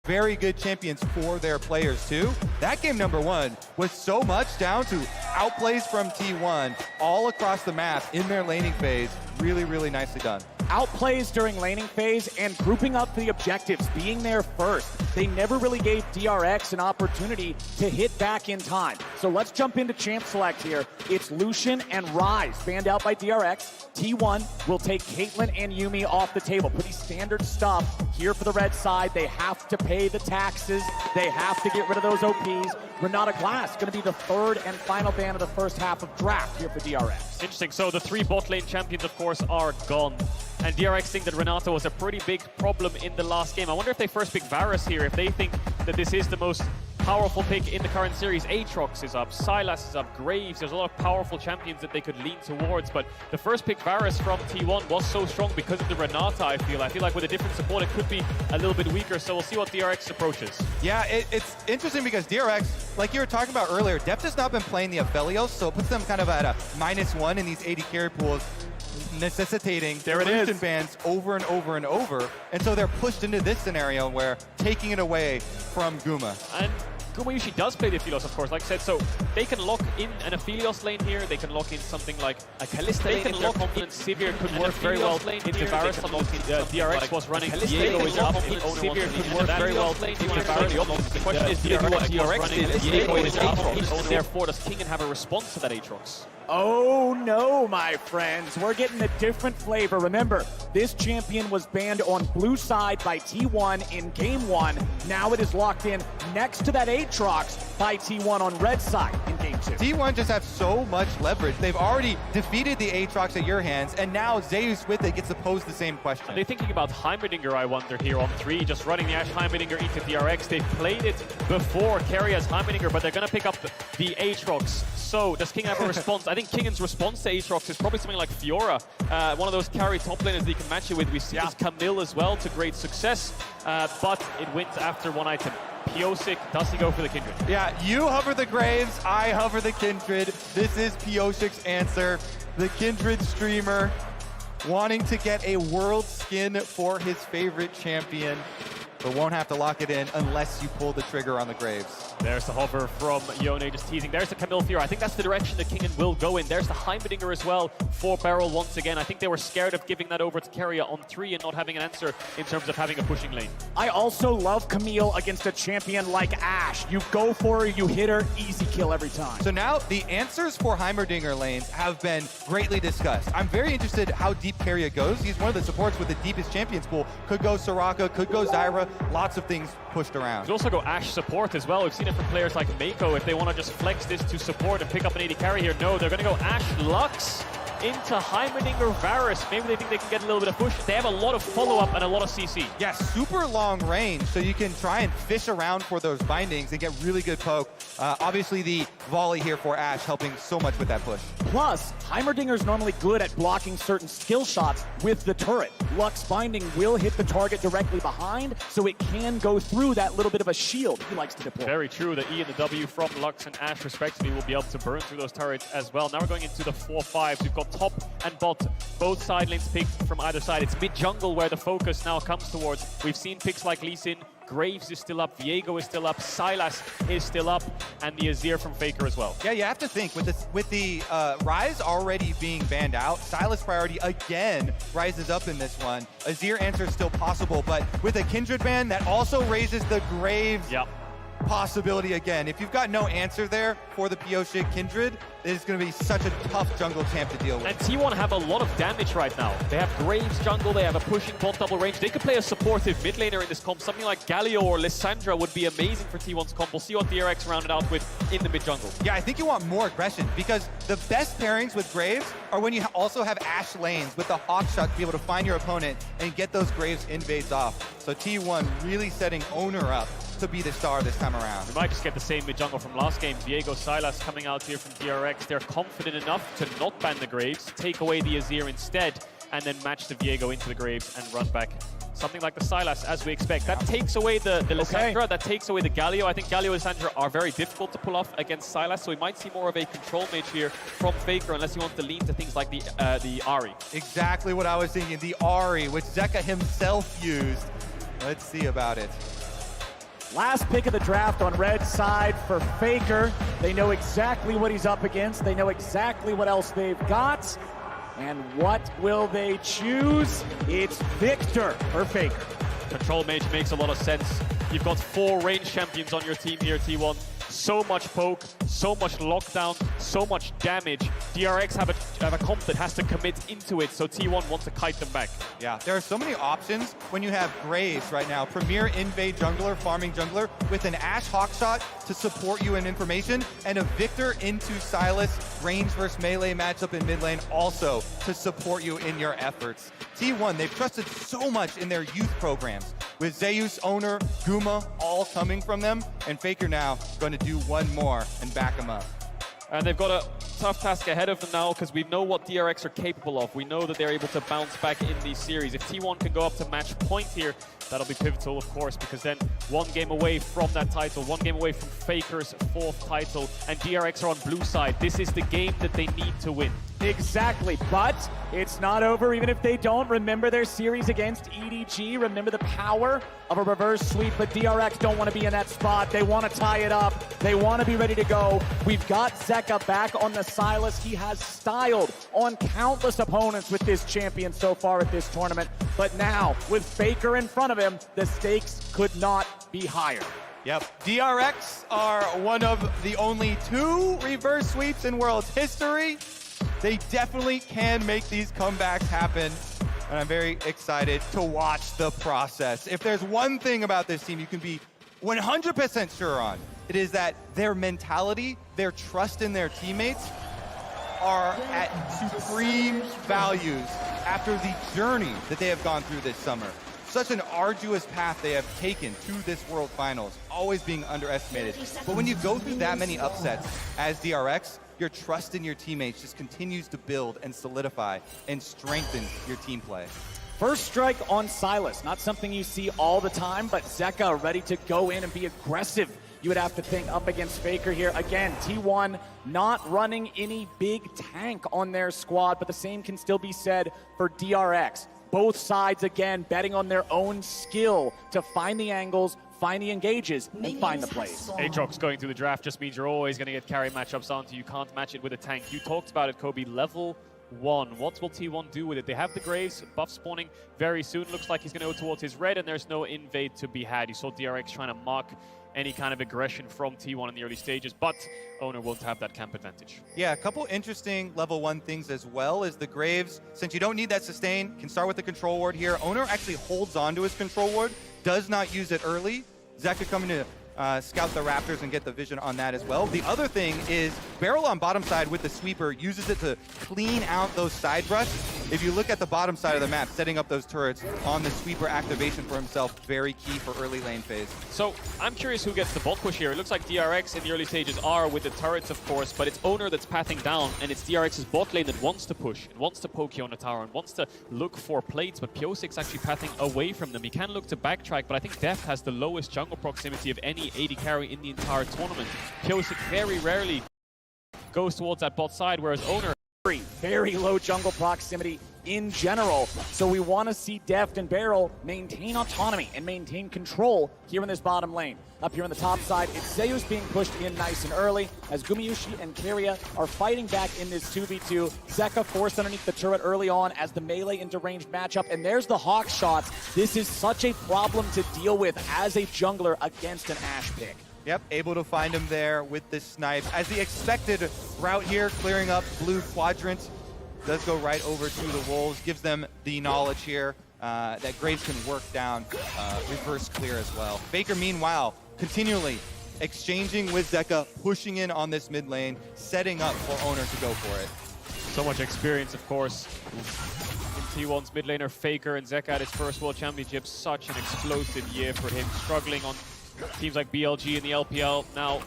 very good champions for their players too. That game number one was so much down to outplays from T1 all across the map in their laning phase. Really, really nicely done. Outplays during laning phase and grouping up the objectives, being there first. They never really gave DRX an opportunity to hit back in time. So let's jump into champ select here. It's Lucian and Ryze, banned out by DRX. T1 will take Caitlyn and Yuumi off the table. Pretty standard stuff here for the red side. They have to pay the taxes. They have to get rid of those OPs. Renata Glass going to be the third and final ban of the first half of draft here for DRX. Interesting. So the 3 bot lane champions, of course, are gone. And DRX think that Renata was a pretty big problem in the last game. I wonder if they first pick Varus here, if they think that this is the most powerful pick in the current series. Aatrox is up, Sylas is up, Graves. There's a lot of powerful champions that they could lean towards. But the first pick Varus from T1 was so strong because of the Renata, I feel. I feel like with a different support, it could be a little bit weaker. So we'll see what DRX approaches. Yeah, it's interesting because DRX, like you were talking about earlier, Deft has not been playing the Aphelios, so it puts them kind of at a -1 in these 80 carry pools, necessitating Lucian bans over and over and over. And so they're pushed into this scenario where taking it away from Guma. And Guma usually does play the Aphelios, of course, like I said, so they can lock in an Aphelios lane here, they can lock in something like a Kalista lane. They can lock in Sivir, could work very well into Varus. DRX was running, Diego is up, Sivir could work very well into Varus. The question is, do you do what DRX did? Diego is Aatrox, therefore does Kingen have a response to that Aatrox? Oh no, my friends. We're getting a different flavor. Remember, this champion was banned on blue side by T1 in game 1. Now it is locked in next to that Aatrox by T1 on red side in game 2. T1 just have so much leverage. They've already defeated the Aatrox at your hands, and now Zeus with it gets to pose the same question. Are they thinking about Heimerdinger, I wonder, here on 3, just running the Ashe Heimerdinger into DRX? They've played it before, carry as Heimerdinger, but they're going to pick up the Aatrox. So does King have a response? I think Kingen's response to Aatrox is probably something like Fiora, one of those carry top laners that you can match it with. We see this Camille as well to great success, but it wins after 1 item. Piosik, does he go for the Kindred? Yeah, you hover the Graves, I hover the Kindred. This is Piosik's answer. The Kindred streamer wanting to get a world skin for his favorite champion, but won't have to lock it in unless you pull the trigger on the Graves. There's the hover from Yone, just teasing. There's the Camille Fiora. I think that's the direction that Kingen will go in. There's the Heimerdinger as well for Beryl once again. I think they were scared of giving that over to Keria on 3 and not having an answer in terms of having a pushing lane. I also love Camille against a champion like Ashe. You go for her, you hit her, easy kill every time. So now the answers for Heimerdinger lanes have been greatly discussed. I'm very interested how deep Keria goes. He's one of the supports with the deepest champions pool. Could go Soraka, could go Zyra, lots of things pushed around. Could also go Ashe support as well. We've seen it from players like Mako if they want to just flex this to support and pick up an 80 carry here. No, they're going to go Ashe Lux into Heimerdinger Varus. Maybe they think they can get a little bit of push. They have a lot of follow-up and a lot of CC. Yeah, super long range, so you can try and fish around for those bindings and get really good poke. Obviously, the volley here for Ashe helping so much with that push. Plus, Heimerdinger's normally good at blocking certain skill shots with the turret. Lux binding will hit the target directly behind, so it can go through that little bit of a shield he likes to deploy. Very true. The E and the W from Lux and Ashe respectively will be able to burn through those turrets as well. Now we're going into the 4-5s. We've got top and bot, both side lanes picked from either side. It's mid-jungle where the focus now comes towards. We've seen picks like Lee Sin, Graves is still up, Viego is still up, Sylas is still up, and the Azir from Faker as well. Yeah, you have to think, with the Ryze already being banned out, Sylas priority again rises up in this one. Azir answer is still possible, but with a Kindred ban, that also raises the Graves possibility again. If you've got no answer there for the Piosik Kindred, it is going to be such a tough jungle champ to deal with. And T1 have a lot of damage right now. They have Graves jungle, they have a pushing bot double range. They could play a supportive mid laner in this comp. Something like Galio or Lissandra would be amazing for T1's comp. We'll see what DRX rounded out with in the mid jungle. Yeah, I think you want more aggression because the best pairings with Graves are when you also have Ashe lanes with the Hawk shot to be able to find your opponent and get those Graves invades off. So T1 really setting Owner up to be the star this time around. We might just get the same mid-jungle from last game. Viego, Sylas coming out here from DRX. They're confident enough to not ban the Graves, take away the Azir instead, and then match the Viego into the Graves and run back. Something like the Sylas, as we expect. That takes away the Lissandra, that takes away the Galio. I think Galio and Lissandra are very difficult to pull off against Sylas, so we might see more of a control mage here from Faker, unless he wants to lean to things like the Ahri. Exactly what I was thinking, the Ahri, which Zeka himself used. Let's see about it. Last pick of the draft on red side for Faker. They know exactly what he's up against. They know exactly what else they've got. And what will they choose? It's Victor for Faker. Control mage makes a lot of sense. You've got 4 range champions on your team here, T1. So much poke, so much lockdown, so much damage. DRX have a comp that has to commit into it, so T1 wants to kite them back. Yeah, there are so many options when you have Graves right now. Premier invade jungler, farming jungler, with an Ashe Hawkshot to support you in information, and a Victor into Sylas range versus melee matchup in mid lane also to support you in your efforts. T1, they've trusted so much in their youth programs, with Zeus, Owner, Guma, all coming from them, and Faker now going to do one more and back him up. And they've got a tough task ahead of them now because we know what DRX are capable of. We know that they're able to bounce back in these series. If T1 can go up to match point here, that'll be pivotal, of course, because then 1 game away from that title, 1 game away from Faker's 4th title, and DRX are on blue side. This is the game that they need to win. Exactly, but it's not over even if they don't. Remember their series against EDG. Remember the power of a reverse sweep, but DRX don't want to be in that spot. They want to tie it up. They want to be ready to go. We've got Zeka back on the Sylas. He has styled on countless opponents with this champion so far at this tournament, but now with Faker in front of him, the stakes could not be higher. Yep, DRX are one of the only 2 reverse sweeps in World's history. They definitely can make these comebacks happen, and I'm very excited to watch the process. If there's one thing about this team you can be 100% sure on, it is that their mentality, their trust in their teammates are at supreme values after the journey that they have gone through this summer. Such an arduous path they have taken to this World Finals, always being underestimated. But when you go through that many upsets as DRX, your trust in your teammates just continues to build and solidify and strengthen your team play. First strike on Sylas, not something you see all the time, but Zeka ready to go in and be aggressive. You would have to think up against Faker here. Again, T1 not running any big tank on their squad, but the same can still be said for DRX. Both sides, again, betting on their own skill to find the angles, find the engages, and find the plays. Aatrox going through the draft just means you're always going to get carry matchups onto you. Can't match it with a tank. You talked about it, Kobe. Level 1. What will T1 do with it? They have the Graves buff spawning very soon. Looks like he's going to go towards his red, and there's no invade to be had. You saw DRX trying to mark any kind of aggression from T1 in the early stages, but Owner won't have that camp advantage. Yeah, a couple interesting level 1 things as well is the Graves, since you don't need that sustain, can start with the control ward here. Owner actually holds on to his control ward, does not use it early. Zeka coming to scout the Raptors and get the vision on that as well. The other thing is Barrel on bottom side with the sweeper uses it to clean out those side brush. If you look at the bottom side of the map, setting up those turrets on the sweeper activation for himself, very key for early lane phase. So I'm curious who gets the bot push here. It looks like DRX in the early stages are with the turrets, of course, but it's Owner that's pathing down, and it's DRX's bot lane that wants to push. It wants to poke you on the tower and wants to look for plates, but P06 actually pathing away from them. He can look to backtrack, but I think Deft has the lowest jungle proximity of any AD carry in the entire tournament. P06 very rarely goes towards that bot side, whereas Owner very low jungle proximity in general. So we want to see Deft and Barrel maintain autonomy and maintain control here in this bottom lane. Up here on the top side, it's Zeus being pushed in nice and early as Gumayushi and Keria are fighting back in this 2v2. Zeka forced underneath the turret early on as the melee into ranged matchup, and there's the Hawk shots. This is such a problem to deal with as a jungler against an Ashe pick. Yep, able to find him there with this snipe. As the expected route here, clearing up blue quadrant, does go right over to the Wolves, gives them the knowledge here that Graves can work down reverse clear as well. Faker, meanwhile, continually exchanging with Zeka, pushing in on this mid lane, setting up for Owner to go for it. so much experience, of course. In T1's mid laner, Faker, and Zeka at his first World Championship. Such an explosive year for him, struggling on teams like BLG in the LPL. Now,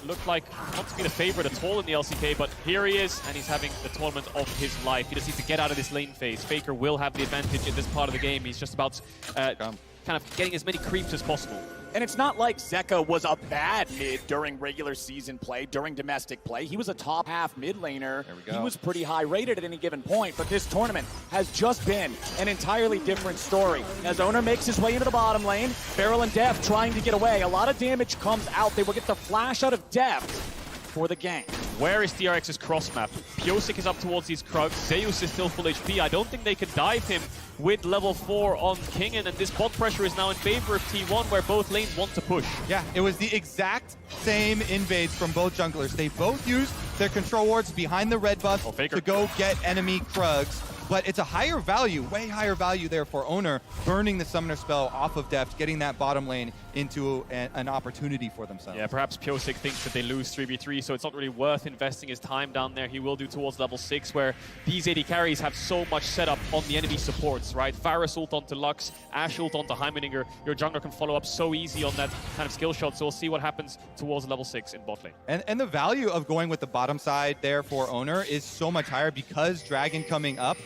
looked like not to be the favorite at all in the LCK, but here he is, and he's having the tournament of his life. He just needs to get out of this lane phase. Faker will have the advantage in this part of the game. He's just about kind of getting as many creeps as possible. And it's not like Zeka was a bad mid during regular season play, during domestic play. He was a top half mid laner. There we go. He was pretty high rated at any given point, but this tournament has just been an entirely different story. As Owner makes his way into the bottom lane, Beryl and Def trying to get away. A lot of damage comes out. They will get the flash out of Def for the gank. Where is DRX's cross map? Pyosik is up towards these Krugs. Zeus is still full HP. I don't think they can dive him with level 4 on Kingen, and this bot pressure is now in favor of T1, where both lanes want to push. Yeah, it was the exact same invades from both junglers. They both used their control wards behind the red buff to go get enemy Krugs. But it's a higher value, way higher value there for Owner, burning the summoner spell off of Deft, getting that bottom lane into an opportunity for themselves. Yeah, perhaps Pyosik thinks that they lose 3v3, so it's not really worth investing his time down there. He will do towards level 6, where these AD carries have so much setup on the enemy supports, right? Varus ult onto Lux, Ashe ult onto Heimerdinger. Your jungler can follow up so easy on that kind of skill shot, so we'll see what happens towards level 6 in bot lane. And the value of going with the bottom side there for Owner is so much higher because Dragon coming up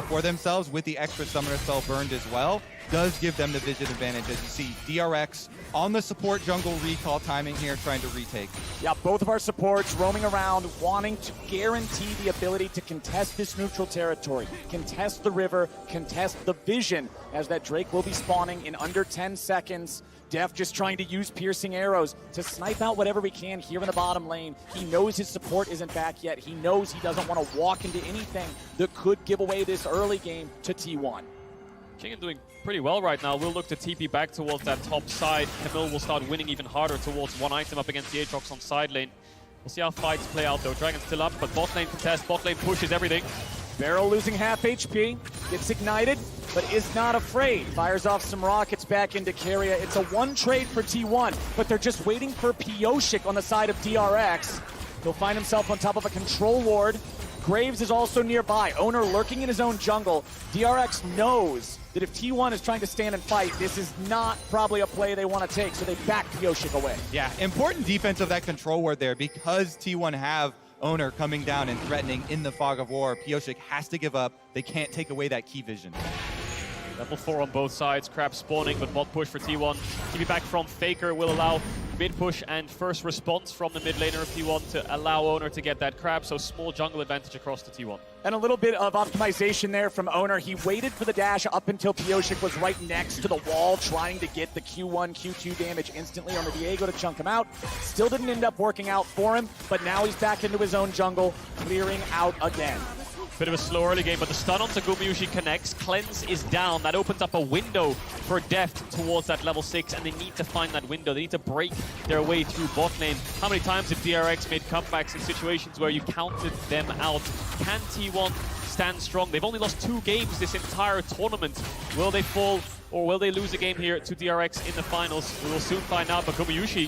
for themselves with the extra summoner spell burned as well does give them the vision advantage. As you see, DRX on the support jungle recall timing here, trying to retake. Yeah, both of our supports roaming around, wanting to guarantee the ability to contest this neutral territory, contest the river, contest the vision, as that Drake will be spawning in under 10 seconds. Def just trying to use piercing arrows to snipe out whatever we can here in the bottom lane. He knows his support isn't back yet. He knows he doesn't want to walk into anything that could give away this early game to T1. Kingen doing pretty well right now. We'll look to TP back towards that top side. Camille will start winning even harder towards one item up against the Aatrox on side lane. We'll see how fights play out though. Dragon's still up, but bot lane contest, bot lane pushes everything. Beryl losing half HP, gets ignited, but is not afraid. Fires off some rockets back into Keria. It's a one trade for T1, but they're just waiting for Pyosik on the side of DRX. He'll find himself on top of a control ward. Graves is also nearby. Owner lurking in his own jungle. DRX knows that if T1 is trying to stand and fight, this is not probably a play they want to take, so they back Pyosik away. Yeah, important defense of that control ward there because T1 have Owner coming down and threatening in the fog of war. Pyosik has to give up. They can't take away that key vision. Level 4 on both sides, crab spawning, but bot push for T1. TP back from Faker will allow mid push and first response from the mid laner of T1 to allow Owner to get that crab, so small jungle advantage across to T1. And a little bit of optimization there from Owner. He waited for the dash up until Pyosik was right next to the wall, trying to get the Q1, Q2 damage instantly on the Diego to chunk him out. Still didn't end up working out for him, but now he's back into his own jungle, clearing out again. Bit of a slow early game, but the stun onto Gumayusi connects. Cleanse is down. That opens up a window for Deft towards that level 6, and they need to find that window. They need to break their way through bot lane. How many times have DRX made comebacks in situations where you counted them out? Can T1 stand strong? They've only lost 2 games this entire tournament. Will they fall, or will they lose a game here to DRX in the finals? We will soon find out, but Gumayusi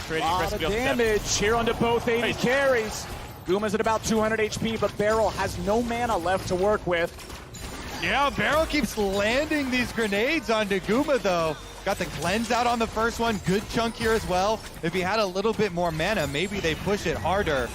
trading aggressively off the damage here onto both AD carries. Guma's at about 200 HP, but Beryl has no mana left to work with. Yeah, Beryl keeps landing these grenades onto Guma, though. Got the cleanse out on the first one. Good chunk here as well. If he had a little bit more mana, maybe they push it harder.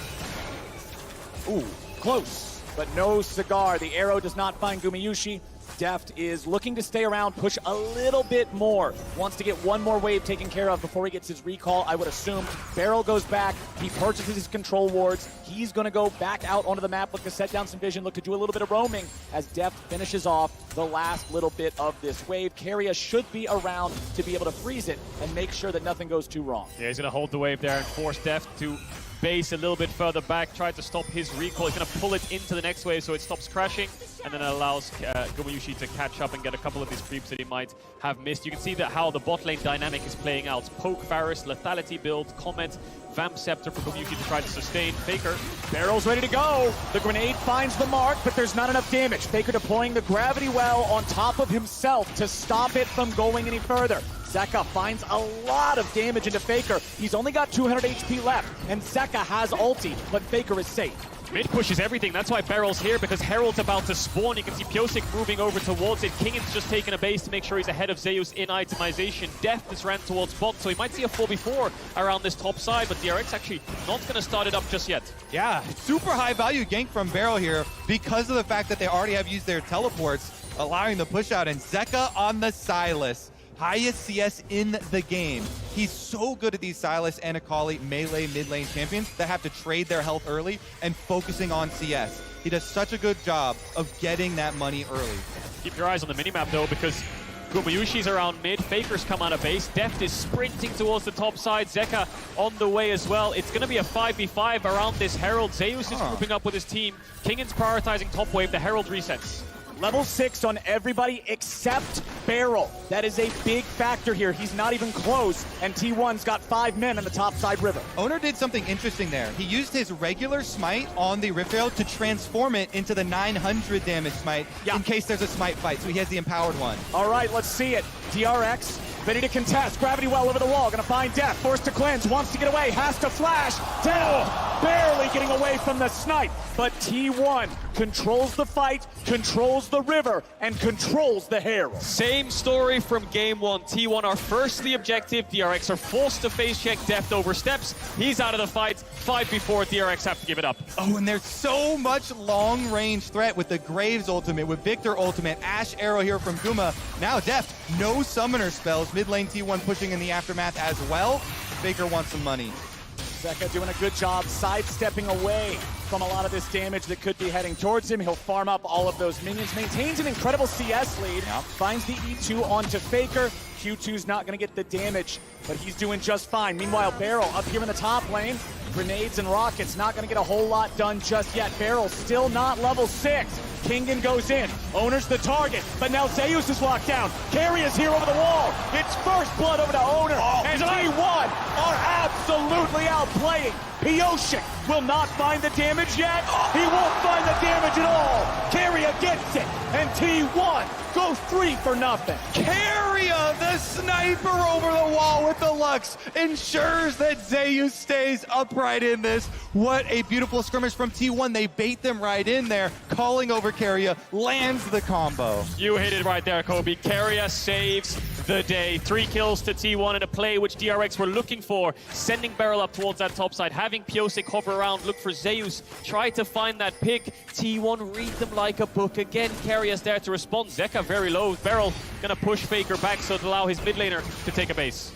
Ooh, close, but no cigar. The arrow does not find Gumayusi. Deft is looking to stay around, push a little bit more. Wants to get one more wave taken care of before he gets his recall, I would assume. Beryl goes back. He purchases his control wards. He's going to go back out onto the map, look to set down some vision, look to do a little bit of roaming as Deft finishes off the last little bit of this wave. Keria should be around to be able to freeze it and make sure that nothing goes too wrong. Yeah, he's going to hold the wave there and force Deft to base a little bit further back, try to stop his recall. He's going to pull it into the next wave so it stops crashing, and then it allows Gumayusi to catch up and get a couple of these creeps that he might have missed. You can see that how the bot lane dynamic is playing out. Poke Varus, Lethality build, Comet, Vamp Scepter for Gumayusi to try to sustain. Faker. Beryl's ready to go. The grenade finds the mark, but there's not enough damage. Faker deploying the gravity well on top of himself to stop it from going any further. Zeka finds a lot of damage into Faker. He's only got 200 HP left, and Zeka has ulti, but Faker is safe. Mid pushes everything. That's why Beryl's here, because Herald's about to spawn. You can see Pyosik moving over towards it. Kingen's just taking a base to make sure he's ahead of Zeus in itemization. Deft has ran towards bot, so he might see a 4v4 around this top side, but DRX actually not going to start it up just yet. Yeah, super high value gank from Beryl here because of the fact that they already have used their teleports, allowing the push out, and Zeka on the Sylas. highest CS in the game. He's so good at these Sylas and Akali melee mid lane champions that have to trade their health early and focusing on CS. He does such a good job of getting that money early. Keep your eyes on the minimap though, because Gumayushi's around mid, Faker's come out of base, Deft is sprinting towards the top side, Zeka on the way as well. It's going to be a 5v5 around this Herald. Zeus is grouping up with his team. Kingan's prioritizing top wave, the Herald resets. Level 6 on everybody except Barrel. That is a big factor here. He's not even close, and T1's got 5 men on the top side river. Owner did something interesting there. He used his regular smite on the Rift Herald to transform it into the 900 damage smite in case there's a smite fight, so he has the empowered one. All right, let's see it. DRX ready to contest. Gravity well over the wall. Gonna find Death. Forced to cleanse. Wants to get away. Has to flash. Down. Barely getting away from the snipe. But T1 controls the fight, controls the river, and controls the Herald. Same story from game 1. T1 are first the objective. DRX are forced to face check. Deft oversteps. He's out of the fight. 5v4. DRX have to give it up. Oh, and there's so much long-range threat with the Graves ultimate, with Victor ultimate, Ash arrow here from Guma. Now Deft, no summoner spells. Mid lane T1 pushing in the aftermath as well. Faker wants some money. Zeka doing a good job sidestepping away from a lot of this damage that could be heading towards him. He'll farm up all of those minions, maintains an incredible CS lead, finds the E2 onto Faker. Q2's not going to get the damage, but he's doing just fine. Meanwhile, Barrel up here in the top lane. Grenades and rockets, not going to get a whole lot done just yet. Barrel still not level 6. Kingan goes in. Owner's the target, but now Zeus is locked down. Carry is here over the wall. It's first blood over to Owner, and T1 are absolutely outplaying. Pioshik will not find the damage yet. He won't find the damage at all. Carrier gets it, and T1 goes 3 for nothing. Carrier, the sniper over the wall with the Lux, ensures that Zeus stays upright in this. What a beautiful skirmish from T1. They bait them right in there, calling over Carrier, lands the combo. You hit it right there, Kobe. Carrier saves the day. 3 kills to T1 in a play which DRX were looking for, sending Barrel up towards that top side, having Pioshik hover around, look for Zeus, try to find that pick. T1 read them like a book. Again, Carrier's there to respond. Zeka very low. Barrel gonna push Faker back so to allow his mid laner to take a base.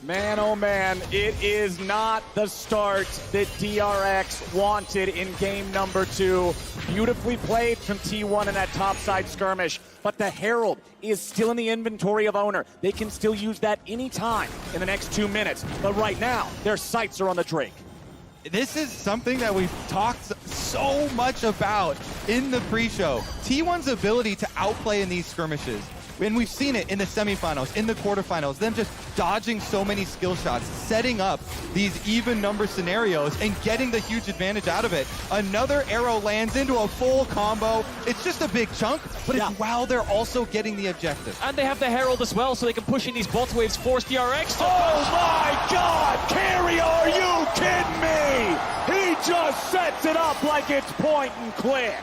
Man, oh man, it is not the start that DRX wanted in game number 2. Beautifully played from T1 in that topside skirmish, but the Herald is still in the inventory of Owner. They can still use that anytime in the next 2 minutes, but right now, their sights are on the Drake. This is something that we've talked so much about in the pre-show. T1's ability to outplay in these skirmishes. And we've seen it in the semifinals, in the quarterfinals, them just dodging so many skill shots, setting up these even number scenarios and getting the huge advantage out of it. Another arrow lands into a full combo. It's just a big chunk, but it's while they're also getting the objective. And they have the Herald as well, so they can push in these bot waves, force DRX to Oh my God! Carrier, are you kidding me? He just sets it up like it's point and click.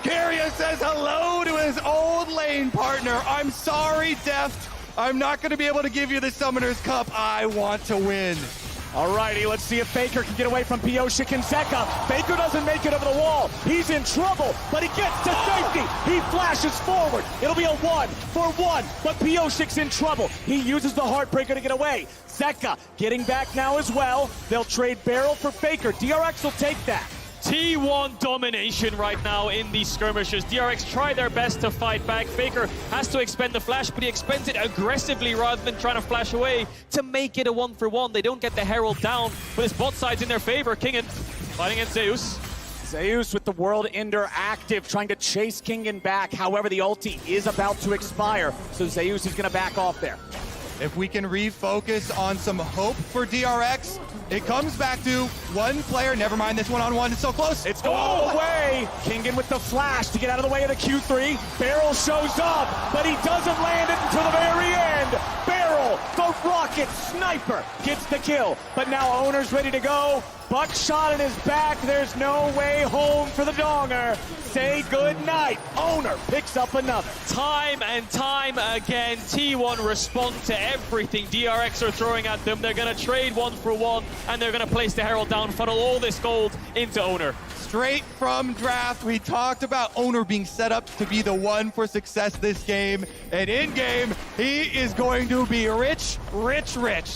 Carrier says hello to his old lane partner. I'm sorry, Deft. I'm not going to be able to give you the Summoner's Cup. I want to win. Alrighty, let's see if Faker can get away from Pioshik and Zeka. Faker doesn't make it over the wall. He's in trouble, but he gets to safety. He flashes forward. It'll be a 1-for-1, but Pioshik's in trouble. He uses the Heartbreaker to get away. Zeka getting back now as well. They'll trade Barrel for Faker. DRX will take that. T1 domination right now in these skirmishes. DRX try their best to fight back. Faker has to expend the flash, but he expends it aggressively rather than trying to flash away to make it a 1-for-1. They don't get the Herald down, but his bot side's in their favor. Kingan fighting against Zeus. Zeus with the World Ender active, trying to chase Kingan back. However, the ulti is about to expire, so Zeus is going to back off there. If we can refocus on some hope for DRX, it comes back to one player. Never mind this one-on-one. It's so close. It's going away. Kingan with the flash to get out of the way of the Q3. Barrel shows up, but he doesn't land it until the very end. Barrel, the rocket sniper, gets the kill. But now Owner's ready to go. Buckshot in his back. There's no way home for the Donger. Say good night. Owner picks up another. Time and time again, T1 respond to everything DRX are throwing at them. They're going to trade 1-for-1, and they're going to place the Herald down, funnel all this gold into Owner. straight from draft. We talked about Owner being set up to be the one for success this game. And in game, he is going to be rich,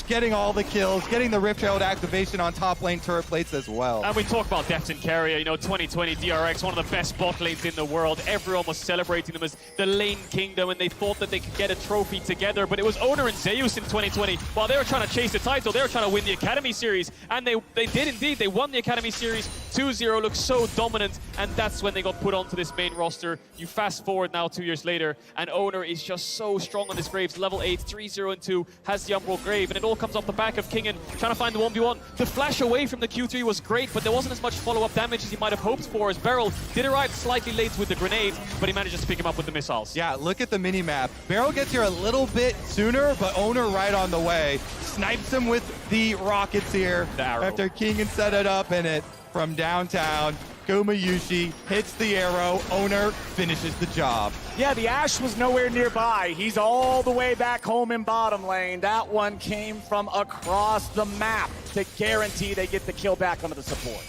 getting all the kills, getting the Rift Herald activation on top lane turret plates as well. And we talk about depth in carrier, you know, 2020 DRX, one of the best bot lanes in the world. Everyone was celebrating them as the lane kingdom, and they thought that they could get a trophy together. But it was Owner and Zeus in 2020. While they were trying to chase the title, they were trying to win the Academy Series. And they did indeed. They won the Academy Series 2-0, looked so dominant. And that's when they got put onto this main roster. You fast forward now 2 years later, and Owner is just so strong on this Graves. Level 8, 3-0 and 2, has the Umbral Grave. And it all comes off the back of Kingen trying to find the 1v1. The flash away from the Q3 was great, but there wasn't as much follow-up damage as he might have hoped for, as Beryl did arrive slightly late with the grenade, but he manages to pick him up with the missiles. Yeah, look at the mini-map. Beryl gets here a little bit sooner, but Owner right on the way. Snipes him with the rockets here after Kingen set it up, and it from downtown. Gumayushi hits the arrow. Owner finishes the job. Yeah, the Ashe was nowhere nearby. He's all the way back home in bottom lane. That one came from across the map to guarantee they get the kill back onto the support.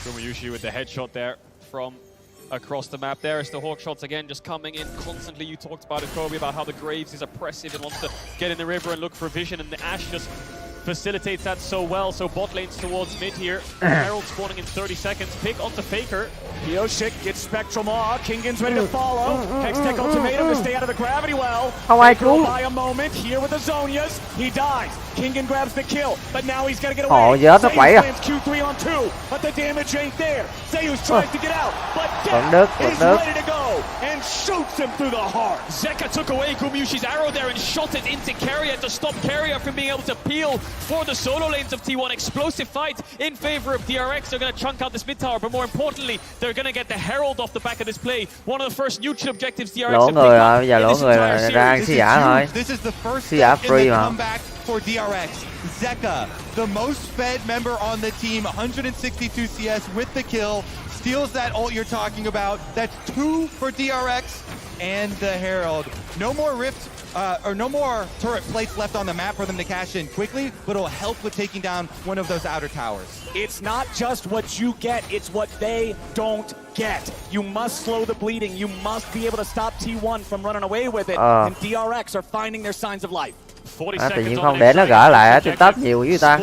Gumayushi with the headshot there from across the map. There is the hawk shots again, just coming in constantly. You talked about it, Kobe, about how the Graves is oppressive and wants to get in the river and look for vision, and the Ashe just facilitates that so well. So bot lanes towards mid here. Herald spawning in 30 seconds. Pick onto Faker. Yoshik gets Spectral Maw. Kingan's ready to follow. Hextech Ultimatum to stay out of the gravity well. Faker by a moment here with the Zonias. He dies. Kingen grabs the kill, but now he's got to get away. Zeus lands Q3 on 2, but the damage ain't there. Zeus tries to get out, but Death is ready to go and shoots him through the heart. Zeka took away Gumayushi's arrow there and shot it into Carrier to stop Carrier from being able to peel for the solo lanes of T1. Explosive fight in favor of DRX. They're going to chunk out this mid tower, but more importantly, they're going to get the Herald off the back of this play. One of the first neutral objectives DRX have picked up in this entire series. This is the first step in the comeback for DRX. Zeka, the most fed member on the team, 162 CS with the kill, steals that ult you're talking about. That's 2 for DRX and the Herald. No more Rift, or no more turret plates left on the map for them to cash in quickly, but it'll help with taking down one of those outer towers. It's not just what you get, it's what they don't get. You must slow the bleeding. You must be able to stop T1 from running away with it, and DRX are finding their signs of life. Tự nhiên không để nó gỡ lại trên top nhiều với ta.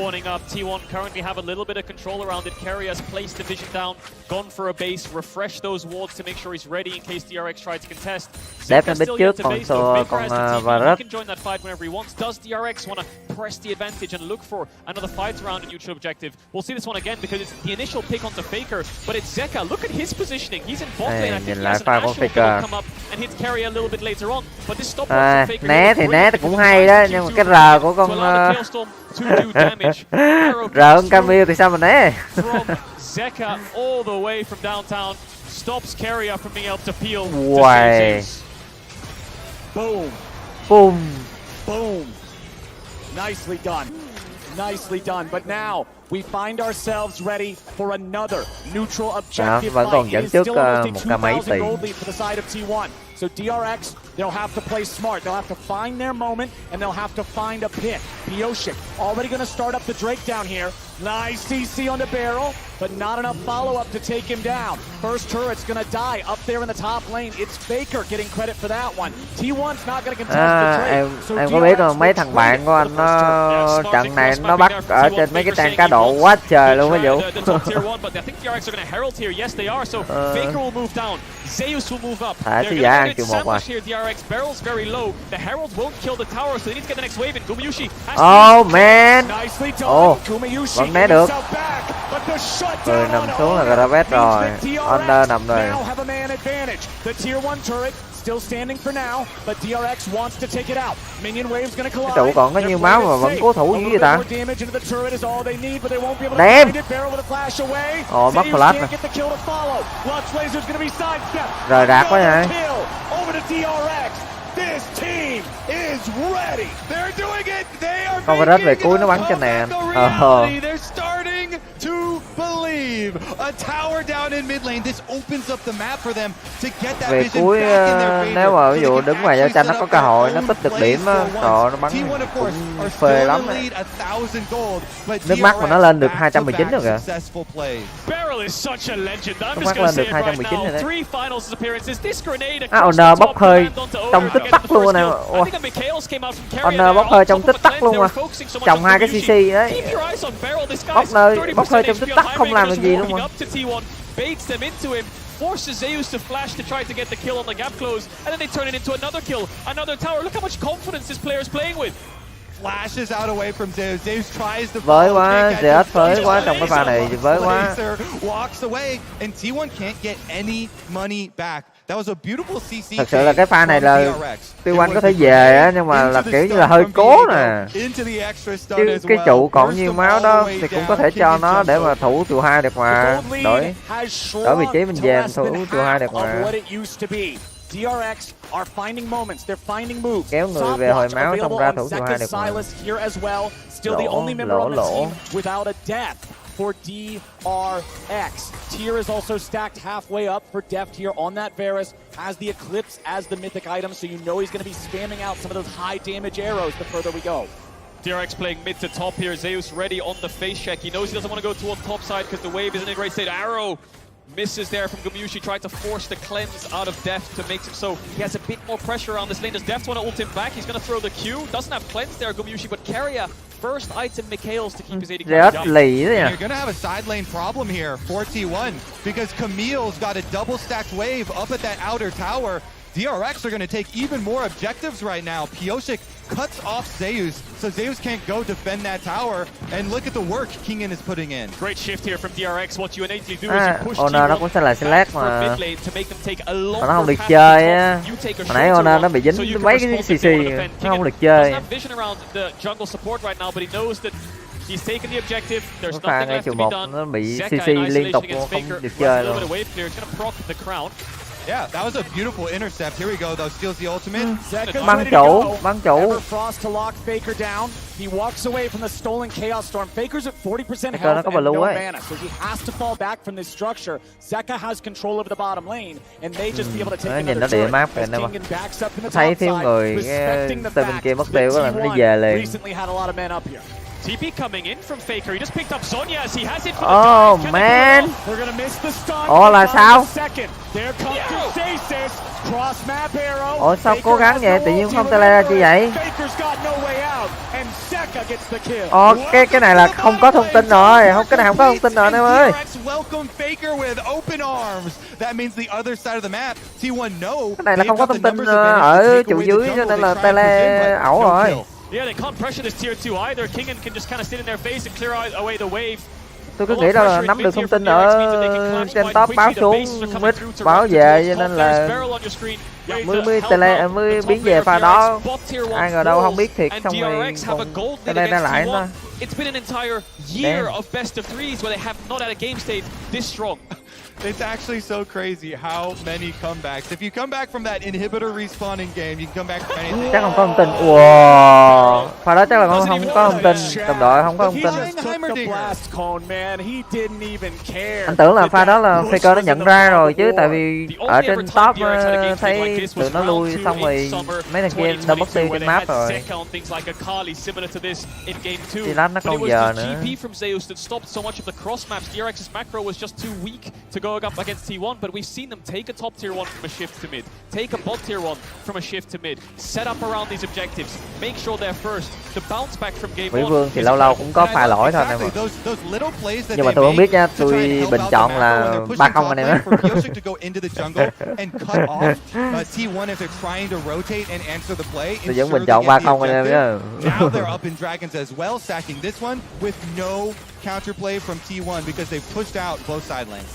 T1 currently have a little bit of control around it. Carry has placed the vision down, gone for a base, refresh those wards to make sure he's ready in case DRX tries to contest. Đẹp bên bên trước còn He can join that fight whenever he wants. Does DRX want to press the advantage and look for another fight around a neutral objective? We'll see this one again because it's the initial pick onto Faker, but it's Zeka. Look at his positioning. He's in bot lane. I think he has an Ashe will come up and hit Carry a little bit later on. But this stop Faker. Né thì né cũng hay đó, nhưng mà cái R của con R con Camille thì sao mà né? Zeka all the way from downtown stops Carrier from being able to peel. Wow. Boom. Boom. Boom. Nicely done. Nicely done. But now we find ourselves ready for another neutral objective vẫn còn fight. dẫn It is trước still almost một a cả mấy 2,000 tỷ. gold lead for the side of T1. So DRX, they'll have to play smart. They'll have to find their moment, and they'll have to find a pick. Bioshik already going to start up the Drake down here. Nice CC on the barrel, but not enough follow-up to take him down. First turret's going to die up there in the top lane. It's Faker getting credit for that one. T1's not going to contest the Drake. So em có biết không, mấy thằng bạn của anh nó trận này nó bắt ở trên mấy cái trang cá độ quá trời luôn mấy vụ. Thả thứ giả ăn chịu một à. Oh man. Vẫn né được. Người nằm xuống là Gravet rồi. Under nằm rồi. Still standing for now, but DRX wants to take it out. Minion wave's gonna collide. Trụ còn có nhiều máu mà vẫn cố thủ dữ vậy ta. Damn. Ồ, mất flash nè. Rời rạc quá vậy. This team is ready. They're doing it. They are con Gravet về cuối nó bắn cho nè. They're starting to believe. A A tower down in mid lane. This opens up the map for them to get that Về vision cuối back in their favor. nếu mà ví dụ đứng ngoài giao tranh nó có cơ hội nó tích được điểm á, trời nó bắn cũng phê lắm đấy. Nước mắt mà nó lên được 219 rồi kìa. Nước mắt lên được 219 rồi đấy. Honor bốc hơi trong tích tắc luôn nè. Honor bốc hơi trong tích tắc luôn mà. Trồng 2 cái CC đấy. Bốc hơi trong tích tắc không làm được gì luôn mà. Forces Zeus to flash to try to get the kill on the gap close, and then they turn it into another kill, another tower. Look how much confidence this player is playing with. Flashes out away from Zeus. Zeus tries to với quá, DRX với quá trong cái pha này, với quá. Walks away and T1 can't get any money back. That was a beautiful CC. Thật sự là cái pha này là Tiêu Anh có thể về á, nhưng mà là kiểu như là hơi cố nè. Chứ cái trụ còn nhiều máu đó thì cũng có thể cho nó để mà thủ trụ 2 được mà. Đổi vị trí mình về thủ trụ 2 được mà. DRX are finding moments, they're finding moves. Kéo người về hồi máu xong ra thủ trụ 2 được mà. Lỗ. Without a death for DRX. Tier is also stacked halfway up for deft here on that Varus. Has the Eclipse as the mythic item, so you know he's going to be spamming out some of those high damage arrows the further we go. DRX playing mid to top here. Zeus ready on the face check. He knows he doesn't want to go toward top side because the wave isn't in a great state. Arrow misses there from Gioblue. Tried to force the cleanse out of Deft to make him so he has a bit more pressure around this lane. Does Deft want to ult him back? He's going to throw the Q. Doesn't have cleanse there, Gioblue, but carry a first item Mikhails to keep his AD carry down. You're going to have a side lane problem here for T1 because Camille's got a double stacked wave up at that outer tower. DRX are going to take even more objectives right now. Piosik cuts off Zeus, so Zeus can't go defend that tower. And look at the work Kingen is putting in. Great shift here from DRX. What you innately do is you push Honor nó cũng sẽ là select mà nó không được path chơi á. Hồi nãy Honor nó bị dính mấy cái CC, nó không được chơi. He's taken the objective. There's pha nothing ngay left trụ to be 1 done. nó bị Zeka CC liên tục isolating không against được Faker. chơi With a luôn. little bit of wave clear. It's gonna proc the crown. Yeah, that was a beautiful intercept. Here we go though. Steals the ultimate. Bắn trụ. Frost to lock Faker down. He walks away from the stolen Chaos Storm. Faker's at 40% nó health có and no blue ấy. mana, so he has to fall back from this structure. Zeka has control over the bottom lane, and they just be able to take Nhìn nó another địa turret. map kìa, As nếu mà Kingen backs up in the thấy top thiếu side, người respecting the cái tên bên fact kia mất that tiêu là nó đi T1 về liền. recently had a lot of men up here. TP coming in from Faker. He just picked up Sonya as he has it for Oh the man. They're gonna miss the stun. Ồ là sao? There comes the stasis. Cross map arrow. Ồ sao cố gắng vậy? Tự nhiên không tele ra chi vậy? Faker's got no way out and Zeka gets the kill. Ồ cái này là không có thông tin rồi. Không, cái này không có thông tin rồi anh em ơi. Welcome Faker with open arms. That means the other side of the map. T1 know. Cái này là không có thông tin ở trụ dưới cho nên là tele ẩu rồi. Yeah, they can't pressure this tier 2 either. Kingen can just kind of sit in their face and clear away the wave. Tôi cứ nghĩ là nắm được thông tin ở trên top báo xuống mid báo về cho nên là mới biến về pha đó. Ai ngờ đâu không biết thiệt, xong rồi còn tele ra lại nữa. It's been an entire year of best of threes where they have not had a game state this strong. It's actually so crazy how many comebacks. If you come back from that inhibitor respawning game, you can come back from anything. Chắc không có thông tin. Wow. Pha đó chắc là không có thông tin. Đồng đội không có thông tin. Anh tưởng là pha đó là Faker nó nhận ra rồi chứ, tại vì ở trên top thấy tụi nó lui xong rồi mấy thằng kia đâu mất tiêu trên map rồi. Thì lát nó không giờ nữa. To go up against T1, but we've seen them take a top tier 1 from a shift to mid, take a bot tier 1 from a shift to mid, set up around these objectives, make sure they're first. The bounce back from game 1. Vĩ Vương thì lâu lâu cũng có pha lỗi thôi em ạ. Nhưng mà tôi không biết nha, tôi bình chọn là 3-0 anh em á. Tôi vẫn bình chọn 3-0 anh em nhá. Counterplay from T1 because they've pushed out both side lanes.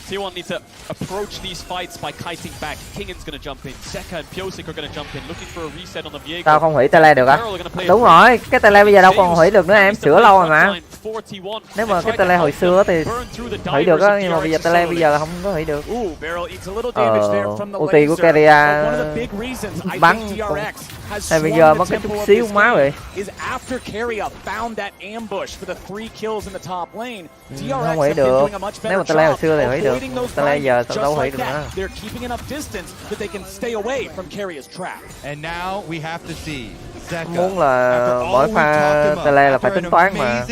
T1 need to approach these fights by kiting back. Kingen's gonna jump in. Zeka and Piosik are gonna jump in, looking for a reset on the Viego. Sao không hủy tele được á? Đúng rồi, cái tele bây giờ đâu còn hủy được nữa em, sửa lâu rồi mà. for T1. Nếu mà cái tele hồi xưa thì hủy được á, nhưng mà bây giờ tele bây giờ không có hủy được. Ulti của Keria bắn hay bây giờ mất cái chút xíu máu vậy. Không hủy được. Nếu mà tele hồi xưa thì hủy được. Tele giờ đâu hủy được nữa. Muốn là mỗi pha tele là phải tính toán mà.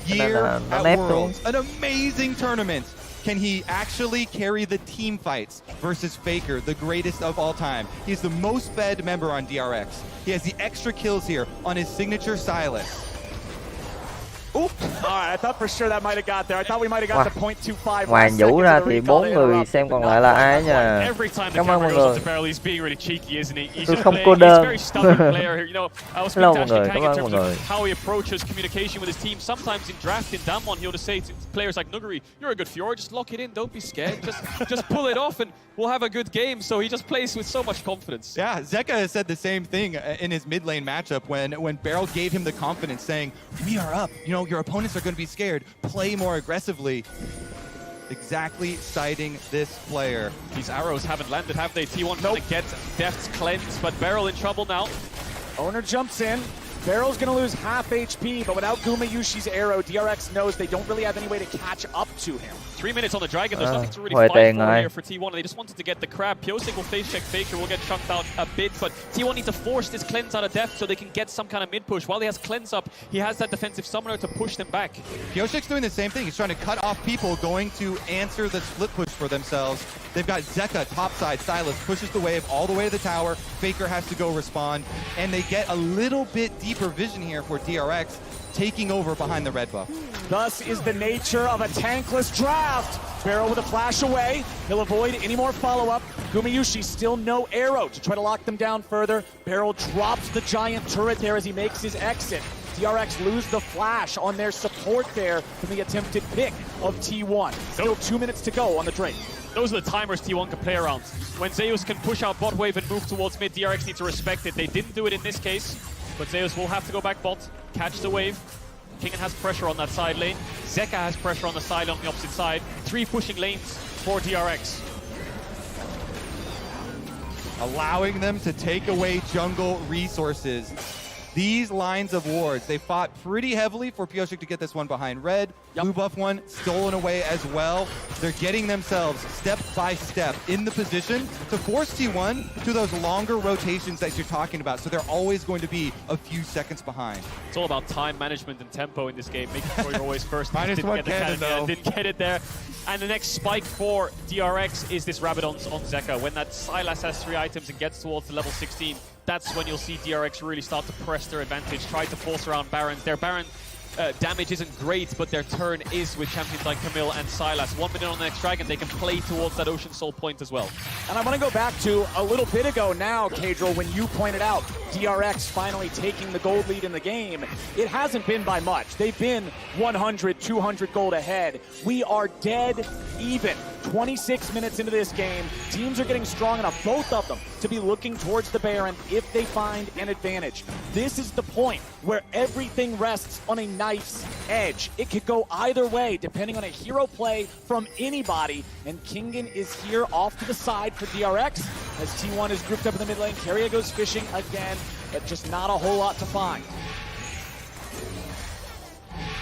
Nên là nó nép luôn. An amazing tournament. Can he actually carry the team fights versus Faker, the greatest of all time? He's the most fed member on DRX. He has the extra kills here on his signature Silas. All right, I thought for sure that might have got there. I thought we might have got the 0.25. Ngoài Vũ ra thì 4 người xem còn lại là ai nha. Cảm ơn mọi người. Tôi không cô đơn. Hello mọi người, cảm ơn mọi người. How he approaches communication with his team. Sometimes in draft in Damwon, he'll just say to players like Nuguri, "You're a good Fjord, just lock it in, don't be scared, just pull it off, and we'll have a good game." So he just plays with so much confidence. Yeah, Zeka has said the same thing in his mid lane matchup when Beryl gave him the confidence, saying, "We are up. You know, your opponents are going to be scared. Play more aggressively." Exactly citing this player. These arrows haven't landed, have they? T1 trying to get Deft's cleanse, but Beryl in trouble now. Owner jumps in. Beryl's gonna lose half HP, but without Gumayushi's arrow, DRX knows they don't really have any way to catch up to him. 3 minutes on the Dragon, there's nothing to really fight for here for T1. They just wanted to get the crab. Pyosik will face check Faker, will get chunked out a bit, but T1 need to force this cleanse out of depth so they can get some kind of mid push. While he has cleanse up, he has that defensive summoner to push them back. Pyosik's doing the same thing. He's trying to cut off people going to answer the split push for themselves. They've got Zeka topside. Silas pushes the wave all the way to the tower. Faker has to go respond, and they get a little bit deeper vision here for DRX, taking over behind the red buff. Thus is the nature of a tankless draft. Beryl with a flash away. He'll avoid any more follow-up. Gumayushi still no arrow to try to lock them down further. Beryl drops the giant turret there as he makes his exit. DRX lose the flash on their support there from the attempted pick of T1. Still 2 minutes to go on the Drake. Those are the timers T1 can play around. When Zeus can push out bot wave and move towards mid, DRX need to respect it. They didn't do it in this case, but Zeus will have to go back bot, catch the wave. Kingen has pressure on that side lane. Zeka has pressure on the side on the opposite side. 3 pushing lanes for DRX. Allowing them to take away jungle resources. These lines of wards, they fought pretty heavily for Pyosik to get this one behind red. Blue buff one stolen away as well. They're getting themselves step by step in the position to force T1 to those longer rotations that you're talking about. So they're always going to be a few seconds behind. It's all about time management and tempo in this game, making sure you're always first. Minus one cannon though. Didn't get it there. And the next spike for DRX is this Rabadon's on Zeka. When that Silas has 3 items and gets towards the level 16, that's when you'll see DRX really start to press their advantage, try to force around Barons. Their Baron damage isn't great, but their turn is with champions like Camille and Silas. 1 minute on the next Dragon, they can play towards that Ocean Soul point as well. And I want to go back to a little bit ago now, Kadril, when you pointed out DRX finally taking the gold lead in the game. It hasn't been by much. They've been 100, 200 gold ahead. We are dead even. 26 minutes into this game, teams are getting strong enough, both of them, to be looking towards the Baron if they find an advantage. This is the point where everything rests on a knife's edge. It could go either way, depending on a hero play from anybody, and Kingen is here off to the side for DRX, as T1 is grouped up in the mid lane. Keria goes fishing again, but just not a whole lot to find.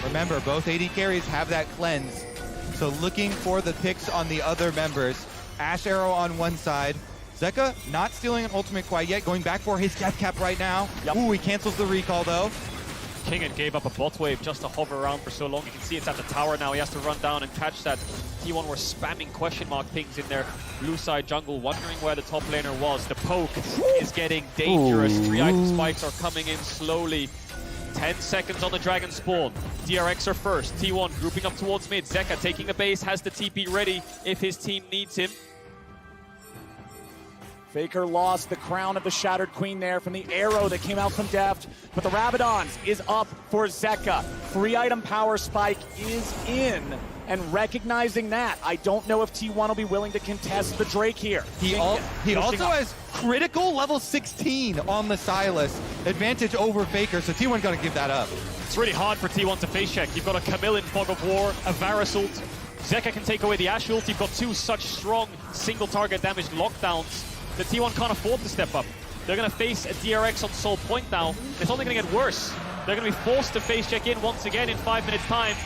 Remember, both AD carries have that cleanse. So looking for the picks on the other members. Ash Arrow on one side. Zeka not stealing an ultimate quite yet. Going back for his death cap right now. Ooh, he cancels the recall though. Kingen gave up a bot wave just to hover around for so long. You can see it's at the tower now. He has to run down and catch that. T1 were spamming question mark pings in their blue side jungle, wondering where the top laner was. The poke is getting dangerous. 3 item spikes are coming in slowly. 10 seconds on the Dragon spawn. DRX are first. T1 grouping up towards mid. Zeka taking a base, has the TP ready if his team needs him. Faker lost the crown of the Shattered Queen there from the arrow that came out from Deft, but the Rabadons is up for Zeka. 3 item power spike is in, And recognizing that, I don't know if T1 will be willing to contest the Drake here. He also has critical level 16 on the Sylas. Advantage over Faker, so T1 got to give that up. It's really hard for T1 to face check. You've got a Camille in Fog of War, a Varus ult. Zeka can take away the Ashe ult. You've got two such strong single target damage lockdowns that T1 can't afford to step up. They're going to face a DRX on Soul Point now. It's only going to get worse. They're going to be forced to face check in once again in 5 minutes time.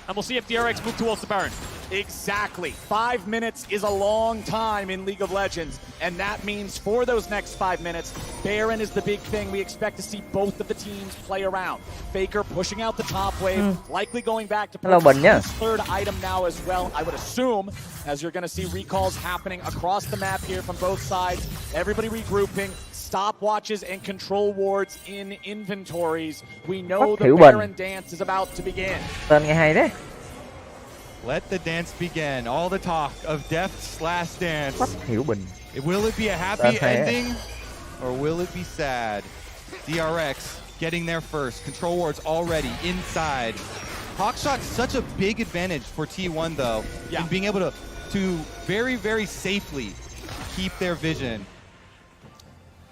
And we'll see if DRX move towards the Baron. Exactly. 5 minutes is a long time in League of Legends, and that means for those next 5 minutes, Baron is the big thing. We expect to see both of the teams play around. Faker pushing out the top wave, likely going back to his third item now as well, I would assume, as you're going to see recalls happening across the map here from both sides. Everybody regrouping. Stopwatches and control wards in inventories. We know the Baron dance is about to begin. Tên nghe hay đấy. Let the dance begin. All the talk of Death's last dance. Hiểu Bình. Will it be a happy ending or will it be sad? DRX getting there first. Control wards already inside. Hawkshot's such a big advantage for T1 though, in being able to very, very safely keep their vision.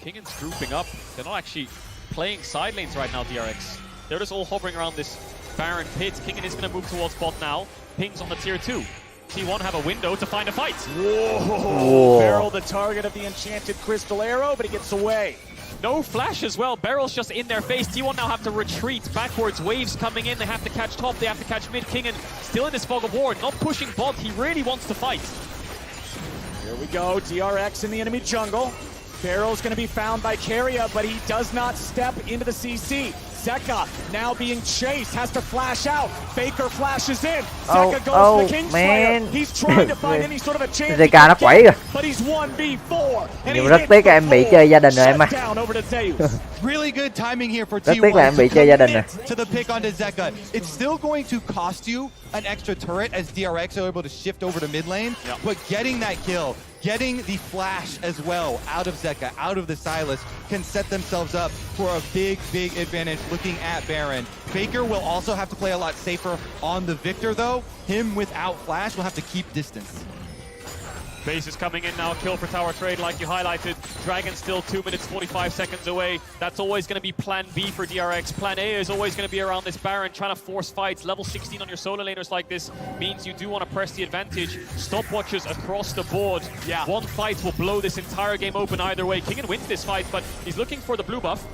Kingan's grouping up. They're not actually playing side lanes right now, DRX. They're just all hovering around this Baron pit. Kingan is going to move towards bot now. Pings on the tier 2. T1 have a window to find a fight. Whoa. Beryl, the target of the enchanted crystal arrow, but he gets away. No flash as well. Beryl's just in their face. T1 now have to retreat backwards. Waves coming in. They have to catch top. They have to catch mid. Kingan still in this fog of war. Not pushing bot. He really wants to fight. Here we go. DRX in the enemy jungle. Barrel's going to be found by Keria, but he does not step into the CC. Zeka now being chased, has to flash out. Faker flashes in. Zeka goes to the Kingslayer. He's trying to find any sort of a chance. Zeka nó quẩy rồi. But he's 1v4. Nhưng rất tiếc là em bị chơi gia đình rồi em ạ. Really good timing here for Rất tiếc là em bị chơi gia đình rồi. To the pick onto Zeka. It's still going to cost you an extra turret as DRX are able to shift over to mid lane, but getting that kill, getting the flash as well out of Zeka, out of the Sylas, can set themselves up for a big, big advantage looking at Baron. Faker will also have to play a lot safer on the Victor though. Him without flash will have to keep distance. Base is coming in now, kill for tower trade like you highlighted. Dragon still 2 minutes 45 seconds away. That's always going to be plan B for DRX. Plan A is always going to be around this Baron, trying to force fights. Level 16 on your solo laners like this means you do want to press the advantage. Stopwatches across the board. One fight will blow this entire game open either way. Kingan wins this fight, but he's looking for the blue buff.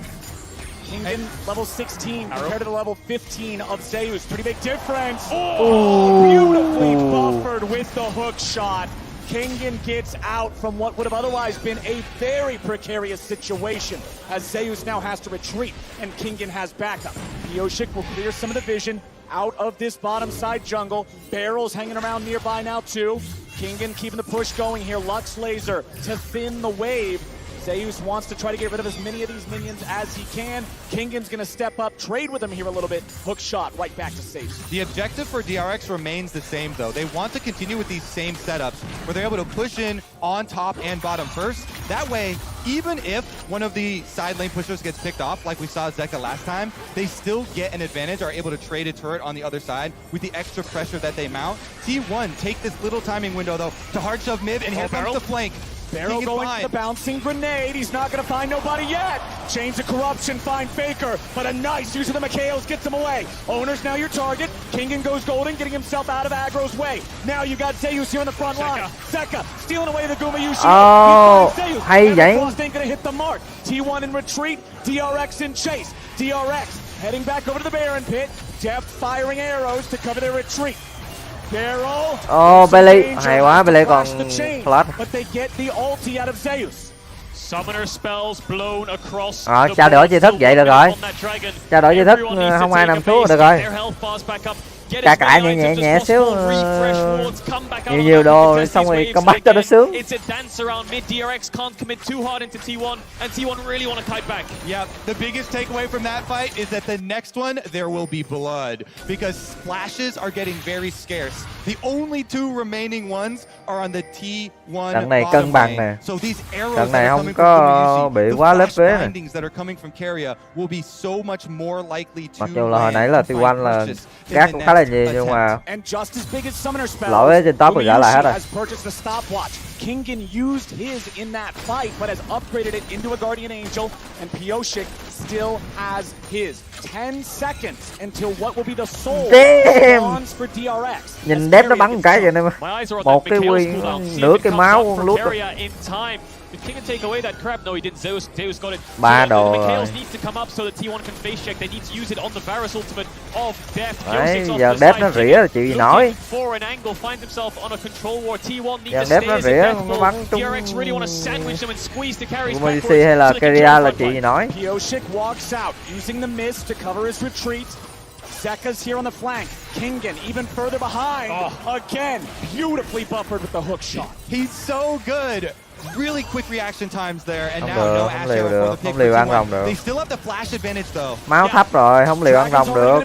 Kingan level 16 compared to the level 15 of Zeus. Pretty big difference. Beautifully buffered with the hook shot. Kingan gets out from what would have otherwise been a very precarious situation, as Zeus now has to retreat and Kingan has backup. Yoshik will clear some of the vision out of this bottom side jungle. Barrel's hanging around nearby now too. Kingan keeping the push going here. Lux Laser to thin the wave. Zeus wants to try to get rid of as many of these minions as he can. Kingan's going to step up, trade with him here a little bit. Hook shot right back to Zeus. The objective for DRX remains the same, though. They want to continue with these same setups, where they're able to push in on top and bottom first. That way, even if one of the side lane pushers gets picked off, like we saw Zeka last time, they still get an advantage, are able to trade a turret on the other side with the extra pressure that they mount. T1 take this little timing window, though, to hard shove mid, and here comes the flank. Barrel going for the bouncing grenade. He's not going to find nobody yet. Chains of corruption find Faker, but a nice use of the Mikhails gets him away. Owner's now your target. Kingan goes golden, getting himself out of aggro's way. Now you got Zeus here on the front line. Zeka stealing away the Guma Yushi. Hay vậy. Ain't going to hit the mark. T1 in retreat. DRX in chase. DRX heading back over to the Baron pit. Depth firing arrows to cover their retreat. Bailey, hay quá, Bailey còn flash. Summoner spells blown across. Trao đổi chiêu thức vậy được rồi. Trao đổi chiêu thức không ai nằm xuống được rồi. Cãi nhẹ nhẹ xíu, nhiều đồ xong rồi comeback cho nó sướng. Yeah, the biggest takeaway from that fight is that the next one there will be blood because splashes are getting very scarce. The only two remaining ones are on the T1. Trận này cân bằng nè. So these arrows trận này không có bị quá lép vế nè. that are coming from Keria will be so much more likely to. Mặc dù là hồi nãy là T1 là cát cũng khá là nhiều nhưng mà lỗi ở trên top rồi gỡ lại hết rồi. Kingen used his in that fight, but has upgraded it into a Guardian Angel, and Pioshik still has his. 10 seconds until what will be the soul bronze for DRX. Nhìn đẹp nó bắn một cái vậy nè, một cái quy nửa cái máu lút. Did Kingen take away that crab? No, he didn't. Zeus got it. Ba đồ rồi. Mikhails need to come up so that T1 can face check. They need to use it on the Varus ultimate of death. Đấy, giờ đẹp nó rỉa là chịu gì nói. For an angle, find himself on a control war. T1 need giờ to stay đẹp nó as a rỉa death nó bắn foe. DRX really want to sandwich them and squeeze the carries backwards. backwards. hay là Keria là chịu gì nói. Pioshik walks out using the mist to cover his retreat. Zeka's here on the flank. Kingen even further behind. Again, beautifully buffered with the hook shot. He's so good. Really quick reaction times there, and now no Ash Arrow for the pick. Không liều ăn rồng được. They still have the flash advantage though. Máu thấp rồi, không liều ăn rồng được.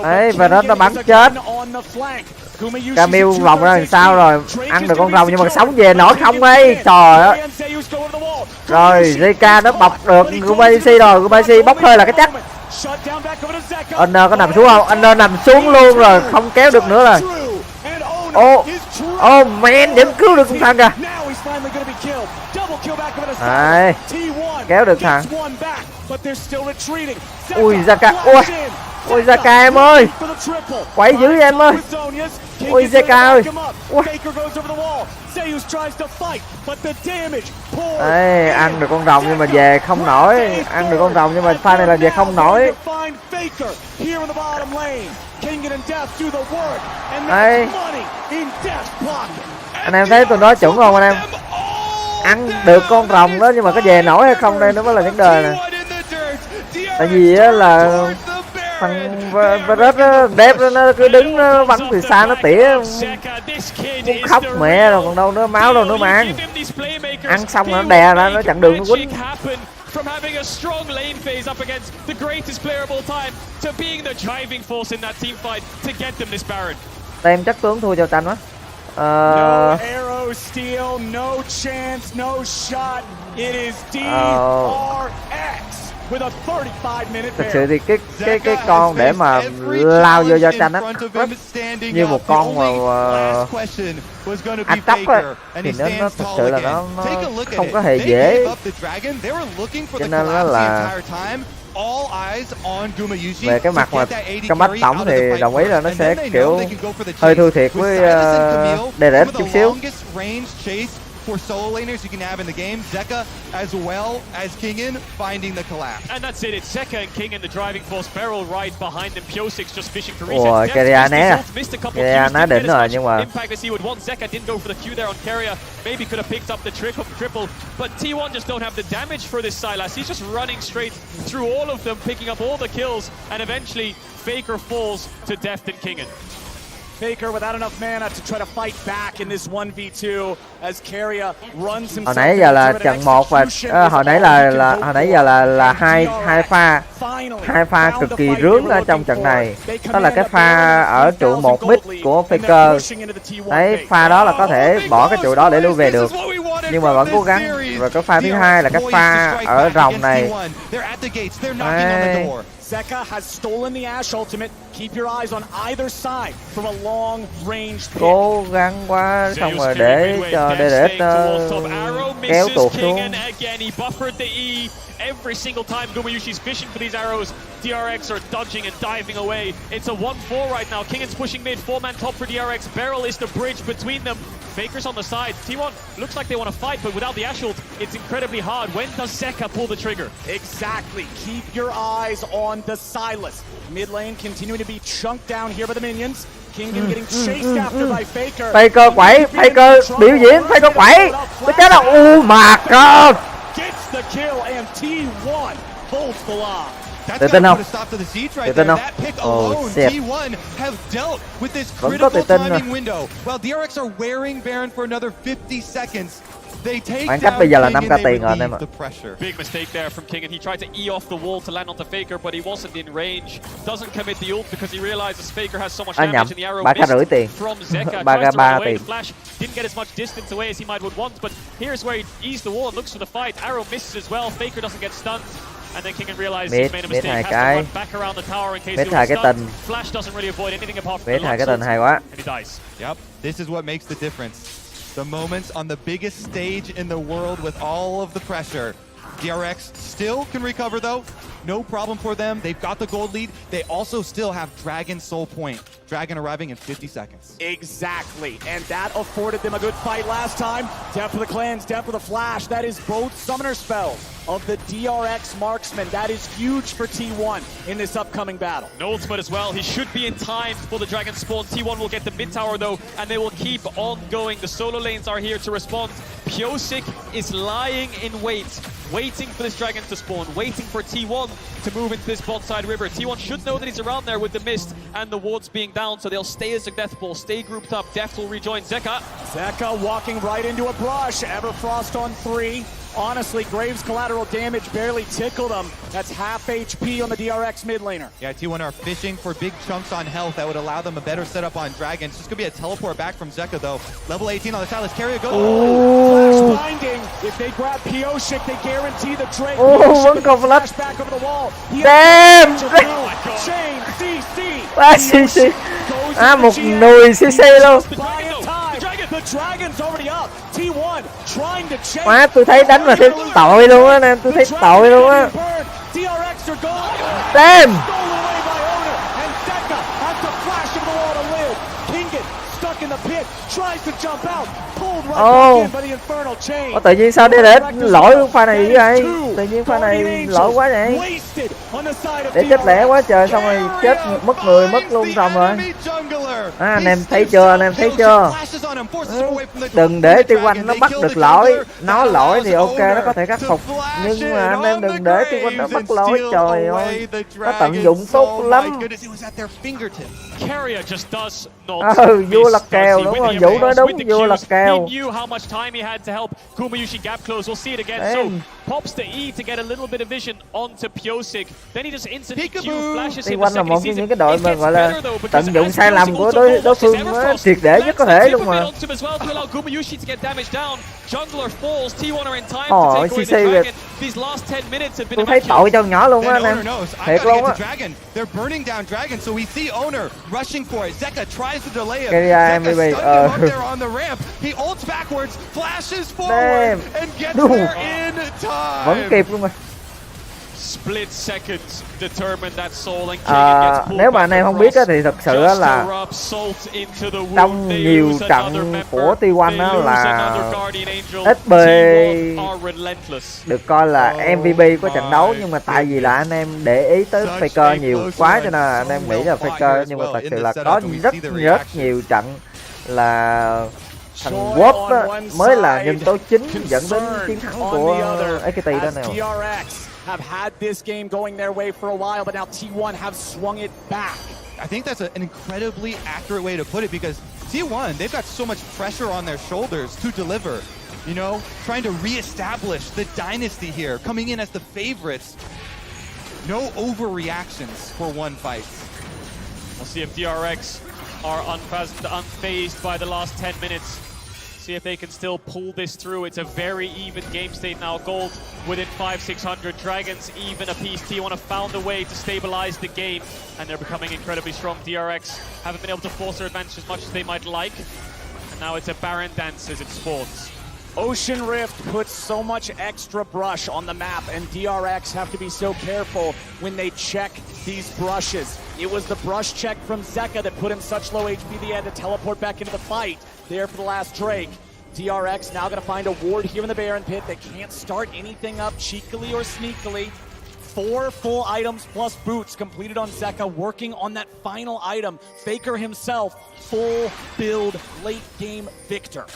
Ấy và nó bắn chết. Camille vòng ra làm sao rồi? Ăn được con rồng nhưng mà sống về nổi không ấy? Trời ơi. Rồi JK nó bọc được Gubaysi rồi, Gubaysi bốc hơi là cái chắc. Anh có nằm xuống không? Anh nằm xuống luôn rồi, không kéo được nữa rồi. Oh man, điểm cứu được con thằng kìa. Đấy, kéo được thằng. Ui Zaka, ui Zaka em ơi, quậy dữ em ơi. Ui Zaka ơi. Đấy, ăn được con rồng nhưng mà về không nổi. Ăn được con rồng nhưng mà pha này là về không nổi. Đấy. Anh em thấy tôi nói chuẩn không anh em? Ăn được con rồng đó nhưng mà có về nổi hay không đây nó mới là vấn đề nè. Tại vì á là thằng Varus đẹp nó cứ đứng nó bắn từ xa nó tỉa muốn khóc mẹ rồi còn đâu nữa, máu đâu nữa mà ăn xong nó đè ra nó chặn đường nó quýnh. From having a strong lane phase up against the greatest player of all time to being the driving force in that team fight to get them this Baron. Tem chắc tướng thua cho Tranh quá. No arrow steal, no chance, no shot. It is DRX with a 35-minute. Thực sự thì cái con để mà lao vô cho Tranh á như một con mà ăn tóc á thì nó thực sự là nó không có hề dễ, cho nên nó là về cái mặt mà trong bách tổng thì đồng ý là nó sẽ kiểu hơi thua thiệt với DRX chút xíu. For solo laners you can have in the game, Zeka as well as Kingen finding the collapse. And that's it, it's Zeka and Kingen the driving force, Beryl right behind them, Piosik's just fishing for resets. Ủa, Keria né à? Keria né đỉnh rồi nhưng mà impact as he would want. Zeka didn't go for the few there on Keria, maybe could have picked up the triple, but T1 just don't have the damage for this Sylas. He's just running straight through all of them, picking up all the kills, and eventually Faker falls to death in Kingen. Faker without enough mana to try to fight back in this 1v2 as Keria runs himself. Hồi nãy giờ là trận 1 và hồi nãy giờ là hai pha cực kỳ rướng ở trong trận này. Đó là cái pha ở trụ 1 mid của Faker. Đấy, pha đó là có thể bỏ cái trụ đó để lui về được. Nhưng mà vẫn cố gắng. Rồi cái pha thứ hai là cái pha ở rồng này. Đấy. Zeka has stolen the Ash ultimate. Keep your eyes on either side from a long range pick. Cố gắng quá xong rồi để cho DRX kéo tuột xuống. Every single time Gumayushi's fishing for these arrows, DRX are dodging and diving away. It's a 1-4 right now. Kingen's pushing mid, 4-man top for DRX. Beryl is the bridge between them. Faker's on the side. T1 looks like they want to fight, but without the Ash ult, it's incredibly hard. When does Zeka pull the trigger? Exactly. Keep your eyes on the Sylas. Mid lane continuing to be chunked down here by the minions. Kingen getting chased after by Faker. Faker quẩy, Faker biểu diễn, Faker quẩy. Cái chết là my god. Gets the kill and T1 holds the line. Tự tin không? Tự tin không? Oh shit. Vẫn có tự tin rồi. Khoảng cách bây giờ là 5k tiền rồi anh em ạ. Big mistake there from Kingen. He tried to e off the wall to land onto Faker, but he wasn't in range. Doesn't commit the ult because he realizes Faker has so much damage and the arrow missed from Zeka. Tries to run away, flash didn't get as much distance away as he might would want, but here's where he eased the wall and looks for the fight. Arrow misses as well. Faker doesn't get stunned. And then King realized he's made a mistake, has to run back around the tower in case he was stunned. Flash doesn't really avoid anything apart from the tình hay quá. And he dies. Yep, this is what makes the difference. The moments on the biggest stage in the world with all of the pressure. DRX still can recover though. No problem for them. They've got the gold lead. They also still have Dragon Soul Point. Dragon arriving in 50 seconds. Exactly, and that afforded them a good fight last time. Death for the Clans, Death for the Flash. That is both summoner spells of the DRX marksman. That is huge for T1 in this upcoming battle. No ultimate as well. He should be in time for the Dragon spawn. T1 will get the mid tower though, and they will keep on going. The solo lanes are here to respond. Pyosik is lying in wait, waiting for this Dragon to spawn, waiting for T1 to move into this bot side river. T1 should know that he's around there with the mist and the wards being down, so they'll stay as a death ball, stay grouped up. Deft will rejoin Zeka. Zeka walking right into a brush. Everfrost on 3. Honestly, Graves' collateral damage barely tickled him. That's half HP on the DRX mid laner. Yeah, T1 are fishing for big chunks on health that would allow them a better setup on Dragon. It's just going to be a teleport back from Zeka, though. Level 18 on the Silas. Carrier goes. Flash binding. If they grab Pyosik, they guarantee the Drake. Vẫn còn flash back over the wall. Damn! Chain, CC. CC. Một nùi CC luôn. The Dragon's already up. T1 trying to chase. Má, tôi thấy đánh mà thấy tội luôn á em, tôi thấy tội luôn á. DRX are gone. Damn. Stolen away by Owner, and Zeka has to flash over the wall to live. King stuck in the pit, tries to jump out, pulled right back in by the infernal chain. Tự nhiên sao DRX lỗi pha này vậy? Tự nhiên pha này lỗi quá vậy? Để chết lẻ quá trời, xong rồi chết mất người mất luôn xong rồi. Anh em thấy chưa? Anh em thấy chưa? Đừng để T1 nó bắt được lỗi. Nó lỗi thì ok, nó có thể khắc phục. Nhưng mà anh em đừng để T1 nó bắt lỗi. Trời ơi, nó tận dụng tốt lắm. Vua là kèo, đúng rồi, Vũ nói đúng, vua là kèo. Pops the E to get a little bit of vision onto Pyosik. Then he just instantly Q flashes him. T1 là một trong những cái đội mà gọi là tận dụng sai lầm của đối phương triệt để nhất có thể luôn mà. CC Việt. Tôi thấy tội cho nhỏ luôn á anh em. Thiệt luôn á. Carry MVP. Vẫn kịp luôn mà. Nếu mà anh em không biết á, thì thật sự á là trong nhiều trận của T1 á là SB được coi là MVP của trận đấu, nhưng mà tại vì là anh em để ý tới Faker nhiều quá cho nên là anh em nghĩ là Faker, nhưng mà thật sự là có rất nhiều trận là thằng Wolf mới là nhân tố chính dẫn đến chiến thắng của AKT đó nào. Have had this game going their way for a while, but now T1 have swung it back. I think that's an incredibly accurate way to put it, because T1, they've got so much pressure on their shoulders to deliver. You know, trying to reestablish the dynasty here, coming in as the favorites. No overreactions for one fight. We'll see if DRX are unfazed by the last 10 minutes. See if they can still pull this through. It's a very even game state now. Gold within 500-600. Dragons even apiece. T1 have found a way to stabilize the game, and they're becoming incredibly strong. DRX haven't been able to force their advantage as much as they might like. And now it's a Baron dance as it spawns. Ocean Rift puts so much extra brush on the map, and DRX have to be so careful when they check these brushes. It was the brush check from Zeka that put him such low HP they had to teleport back into the fight there for the last Drake. DRX now going to find a ward here in the Baron Pit. They can't start anything up cheekily or sneakily. 4 full items plus boots completed on Zeka, working on that final item. Faker himself, full build, late game victor.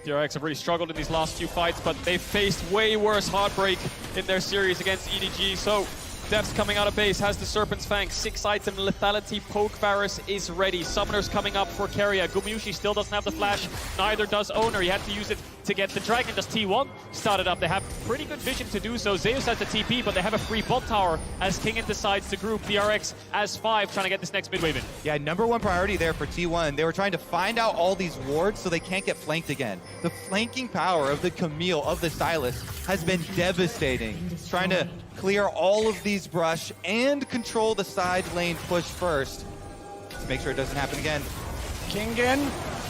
DRX have really struggled in these last few fights, but they've faced way worse heartbreak in their series against EDG. So Dev's coming out of base, has the Serpent's Fang, 6-item lethality poke Varus is ready. Summoners coming up for Keria. Gumyushi still doesn't have the flash, neither does Owner. He had to use it to get the Dragon. Does T1 start it up? They have pretty good vision to do so. Zeus has the TP, but they have a free bot tower as King decides to group DRX as 5, trying to get this next mid wave in. Yeah, #1 priority there for T1. They were trying to find out all these wards so they can't get flanked again. The flanking power of the Camille, of the Silas, has been devastating. Trying to clear all of these brush and control the side lane push first to make sure it doesn't happen again. Kingen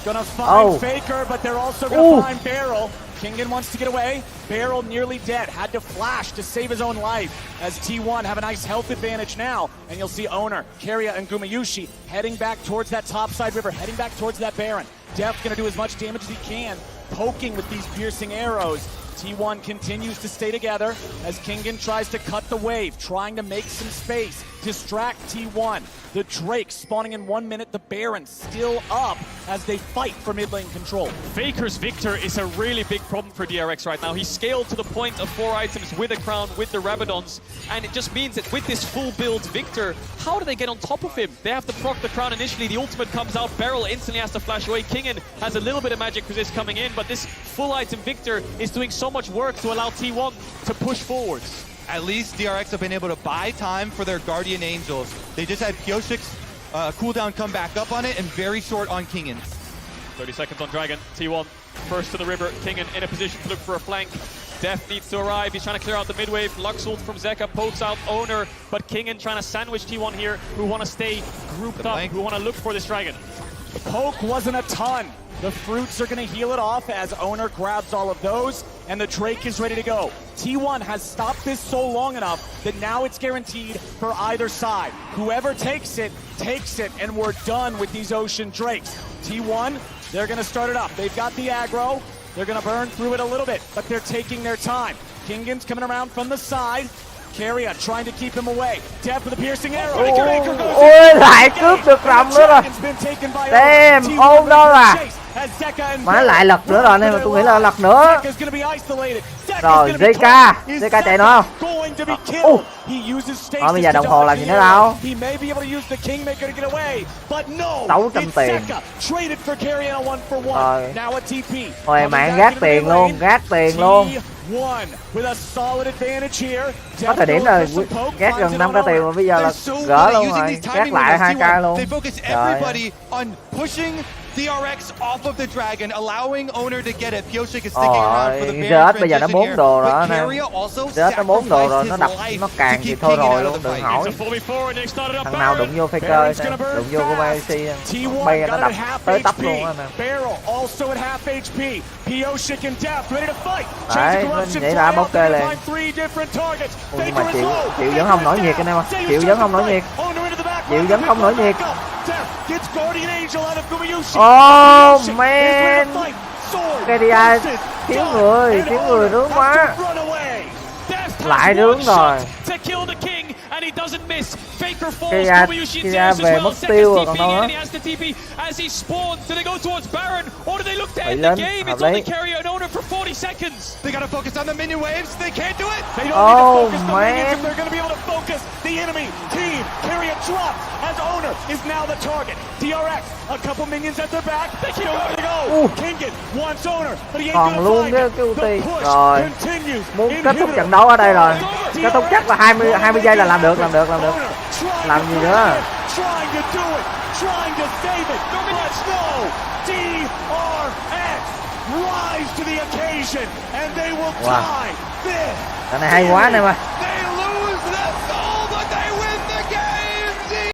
gonna find Faker, but they're also gonna find Barrel. Kingen wants to get away. Barrel nearly dead. Had to flash to save his own life as T1 have a nice health advantage now. And you'll see Owner, Keria, and Gumayusi heading back towards that topside river, heading back towards that Baron. Def gonna do as much damage as he can, poking with these piercing arrows. T1 continues to stay together as Kingen tries to cut the wave, trying to make some space, distract T1. The Drake spawning in 1 minute, the Baron still up as they fight for mid lane control. Faker's Victor is a really big problem for DRX right now. He's scaled to the point of 4 items with a crown, with the Rabadons, and it just means that with this full build Victor, how do they get on top of him? They have to proc the crown initially, the ultimate comes out, Beryl instantly has to flash away. Kingen has a little bit of magic resist coming in, but this full item Victor is doing so much work to allow T1 to push forwards. At least DRX have been able to buy time for their Guardian Angels. They just had Pioshik's cooldown come back up on it and very short on Kingen's. 30 seconds on Dragon. T1 first to the river. Kingen in a position to look for a flank. Def needs to arrive. He's trying to clear out the mid wave. Lux ult from Zeka pokes out Owner, but Kingen trying to sandwich T1 here, who want to stay grouped up, who want to look for this Dragon. The poke wasn't a ton. The fruits are going to heal it off as Owner grabs all of those, and the Drake is ready to go. T1 has stopped this so long enough that now it's guaranteed for either side. Whoever takes it, and we're done with these Ocean Drakes. T1, they're going to start it up. They've got the aggro. They're going to burn through it a little bit, but they're taking their time. Kingen's coming around from the side. Keria trying to keep him away. Def with a piercing arrow. Ôi, lại cướp được rồng nữa rồi. Damn, ôm đâu à. Má lại lật nữa rồi, nên mà tôi nghĩ là lật nữa. Rồi, JK chạy nữa không? Bây giờ đồng hồ làm gì nữa đâu. 600 tiền. Rồi mạng gác tiền luôn, Có thời điểm là gác gần 5k tiền mà bây giờ là gỡ luôn rồi, gác lại 2k luôn. Trời. DRX off of the dragon, allowing Owner to get it. Pioshik is sticking around for the DRX bây giờ nó 4 đồ rồi nè. DRX nó 4 đồ rồi, nó đập, nó càng thì thôi rồi luôn, đừng hỏi. Thằng nào đụng vô Faker, đụng vô của BC, bay nó đập tới tấp luôn á nè. Đấy, vậy là bốc kê liền. Nhưng mà chịu vẫn không nổi nhiệt anh em ạ. Chịu vẫn không nổi nhiệt. Oh man, KDI thiếu người rướng quá. Lại rướng rồi. KDI về mất tiêu rồi còn đâu nữa. Bị lên, hợp lý. Oh man. Còn luôn cái ulti. Rồi. Muốn kết thúc trận đấu ở đây rồi. Kết thúc chắc là 20 giây là làm được. Làm gì nữa? Wow. Cái này hay quá anh em ơi.